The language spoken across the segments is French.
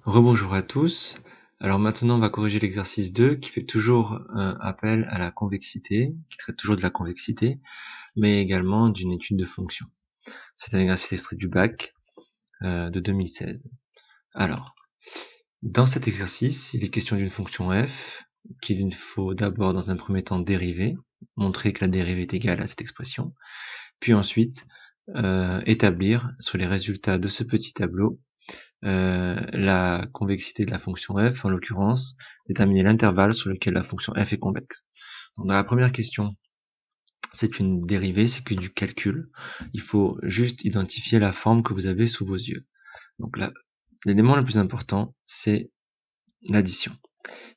Rebonjour à tous. Alors maintenant, on va corriger l'exercice 2 qui fait toujours appel à la convexité, qui traite toujours de la convexité, mais également d'une étude de fonction. C'est un exercice extrait du bac de 2016. Alors, dans cet exercice, il est question d'une fonction f qu'il faut d'abord, dans un premier temps, dériver, montrer que la dérivée est égale à cette expression, puis ensuite établir sur les résultats de ce petit tableau la convexité de la fonction f, en l'occurrence, déterminer l'intervalle sur lequel la fonction f est convexe. Donc dans la première question, c'est une dérivée, c'est que du calcul. Il faut juste identifier la forme que vous avez sous vos yeux. Donc là, l'élément le plus important, c'est l'addition.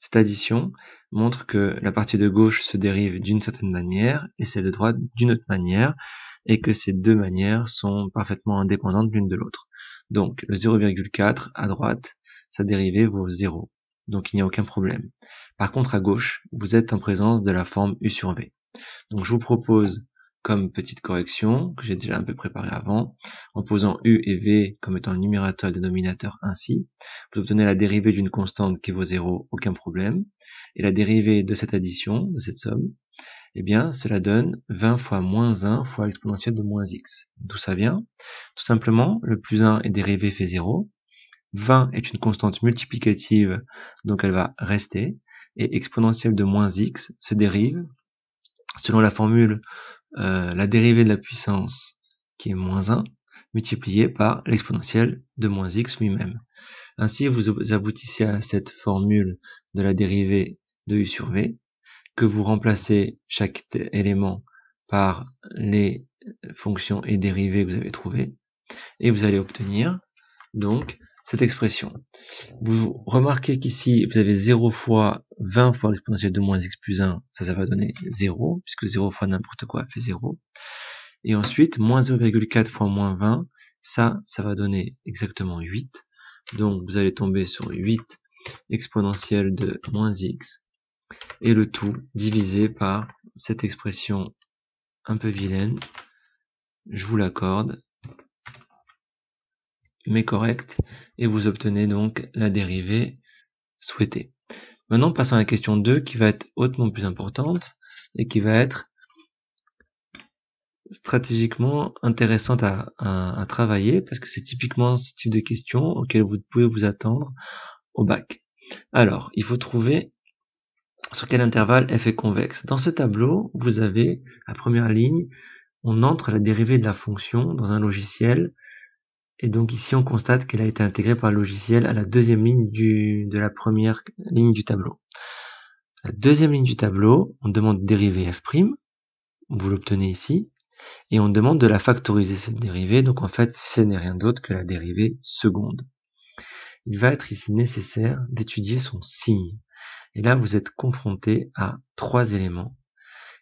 Cette addition montre que la partie de gauche se dérive d'une certaine manière et celle de droite d'une autre manière, et que ces deux manières sont parfaitement indépendantes l'une de l'autre. Donc le 0,4 à droite, sa dérivée vaut 0, donc il n'y a aucun problème. Par contre à gauche, vous êtes en présence de la forme u sur v. Donc je vous propose, comme petite correction, que j'ai déjà un peu préparé avant, en posant u et v comme étant le numérateur et le dénominateur ainsi, vous obtenez la dérivée d'une constante qui vaut 0, aucun problème, et la dérivée de cette addition, de cette somme, eh bien, cela donne 20 fois moins 1 fois l'exponentielle de moins x. D'où ça vient? Tout simplement, le plus 1 est dérivé fait 0, 20 est une constante multiplicative, donc elle va rester, et exponentielle de moins x se dérive, selon la formule, la dérivée de la puissance, qui est moins 1, multipliée par l'exponentielle de moins x lui-même. Ainsi, vous aboutissez à cette formule de la dérivée de u sur v, que vous remplacez chaque élément par les fonctions et dérivées que vous avez trouvées, et vous allez obtenir donc cette expression. Vous remarquez qu'ici, vous avez 0 fois 20 fois l'exponentielle de moins x plus 1, ça va donner 0, puisque 0 fois n'importe quoi fait 0. Et ensuite, moins 0,4 fois moins 20, ça va donner exactement 8. Donc, vous allez tomber sur 8 exponentielle de moins x, et le tout divisé par cette expression un peu vilaine, je vous l'accorde, mais correcte, et vous obtenez donc la dérivée souhaitée. Maintenant, passons à la question 2 qui va être hautement plus importante et qui va être stratégiquement intéressante à travailler parce que c'est typiquement ce type de questions auxquelles vous pouvez vous attendre au bac. Alors, il faut trouver sur quel intervalle f est convexe. Dans ce tableau, vous avez la première ligne, on entre la dérivée de la fonction dans un logiciel, et donc ici on constate qu'elle a été intégrée par le logiciel à la deuxième ligne de la première ligne du tableau. La deuxième ligne du tableau, on demande de dériver f', vous l'obtenez ici, et on demande de la factoriser cette dérivée, donc en fait ce n'est rien d'autre que la dérivée seconde. Il va être ici nécessaire d'étudier son signe, et là vous êtes confronté à 3 éléments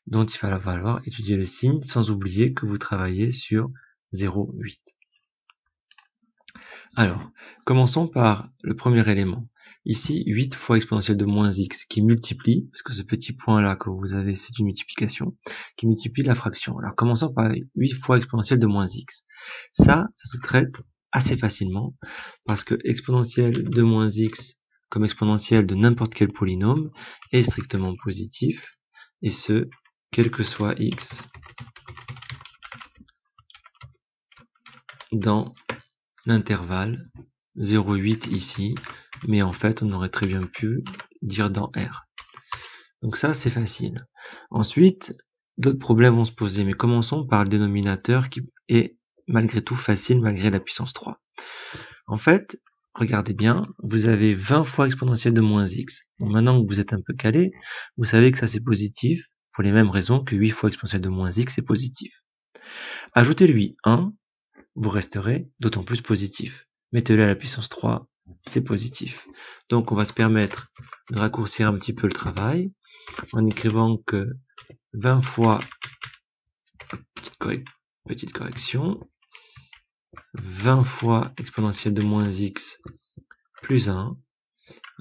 dont il va falloir étudier le signe, sans oublier que vous travaillez sur 0,8. Alors, commençons par le premier élément. Ici, 8 fois exponentielle de moins x qui multiplie, parce que ce petit point-là que vous avez, c'est une multiplication, qui multiplie la fraction. Alors, commençons par 8 fois exponentielle de moins x. Ça se traite assez facilement, parce que exponentielle de moins x, comme exponentielle de n'importe quel polynôme, est strictement positif, et ce, quel que soit x, dans l'intervalle 0,8 ici, mais en fait on aurait très bien pu dire dans R. Donc ça c'est facile. Ensuite, d'autres problèmes vont se poser, mais commençons par le dénominateur qui est malgré tout facile malgré la puissance 3. En fait, regardez bien, vous avez 20 fois exponentielle de moins x. Bon, maintenant que vous êtes un peu calé, vous savez que ça c'est positif, pour les mêmes raisons que 8 fois exponentielle de moins x est positif. Ajoutez-lui 1, vous resterez d'autant plus positif. Mettez-le à la puissance 3, c'est positif. Donc on va se permettre de raccourcir un petit peu le travail en écrivant que 20 fois, petite correction, 20 fois exponentielle de moins x plus 1.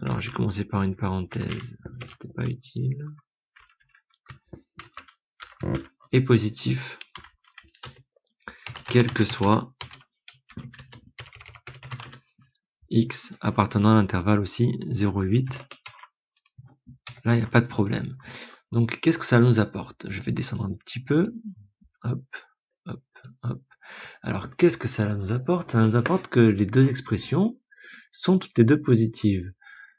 Alors j'ai commencé par une parenthèse, c'était pas utile. Et positif, quel que soit x appartenant à l'intervalle aussi 0,8. Là, il n'y a pas de problème. Donc, qu'est-ce que ça nous apporte? Je vais descendre un petit peu. Hop, hop, hop. Alors, qu'est-ce que ça nous apporte? Ça nous apporte que les deux expressions sont toutes les deux positives.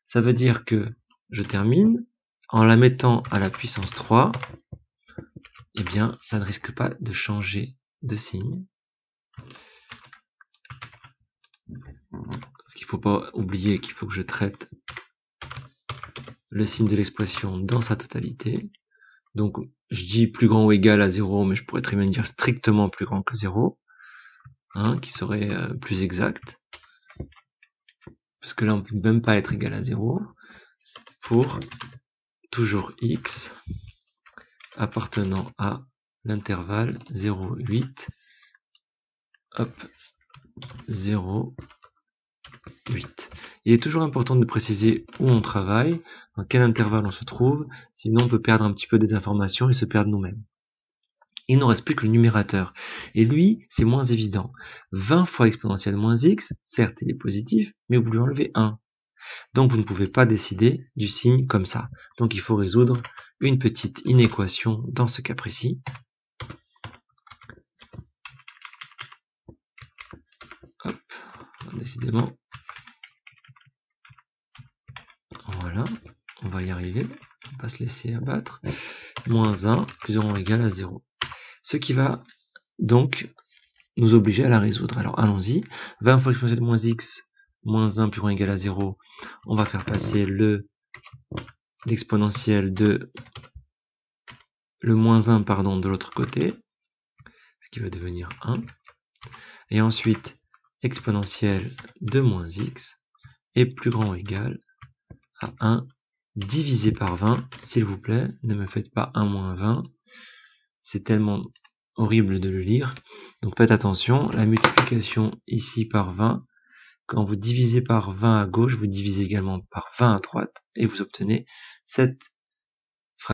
Ça veut dire que je termine en la mettant à la puissance 3. Eh bien, ça ne risque pas de changer de signe. Parce qu'il ne faut pas oublier qu'il faut que je traite le signe de l'expression dans sa totalité. Donc, je dis plus grand ou égal à 0, mais je pourrais très bien dire strictement plus grand que 0, hein, qui serait plus exact. Parce que là, on ne peut même pas être égal à 0, pour toujours x appartenant à l'intervalle 0,8, hop, 0,8. Il est toujours important de préciser où on travaille, dans quel intervalle on se trouve, sinon on peut perdre un petit peu des informations et se perdre nous-mêmes. Il ne nous reste plus que le numérateur. Et lui, c'est moins évident. 20 fois exponentielle moins x, certes il est positif, mais vous lui enlevez 1. Donc vous ne pouvez pas décider du signe comme ça. Donc il faut résoudre une petite inéquation dans ce cas précis. Hop, décidément. Voilà, on va y arriver. On va pas se laisser abattre. Moins 1 plus ou moins égal à 0. Ce qui va donc nous obliger à la résoudre. Alors allons-y. 20 fois exponentielle moins x moins 1 plus ou moins égal à 0. On va faire passer l'exponentielle de le moins 1 pardon, de l'autre côté, ce qui va devenir 1. Et ensuite, exponentielle de moins x est plus grand ou égal à 1 divisé par 20. S'il vous plaît, ne me faites pas 1 moins 20. C'est tellement horrible de le lire. Donc faites attention, la multiplication ici par 20, quand vous divisez par 20 à gauche, vous divisez également par 20 à droite, et vous obtenez cette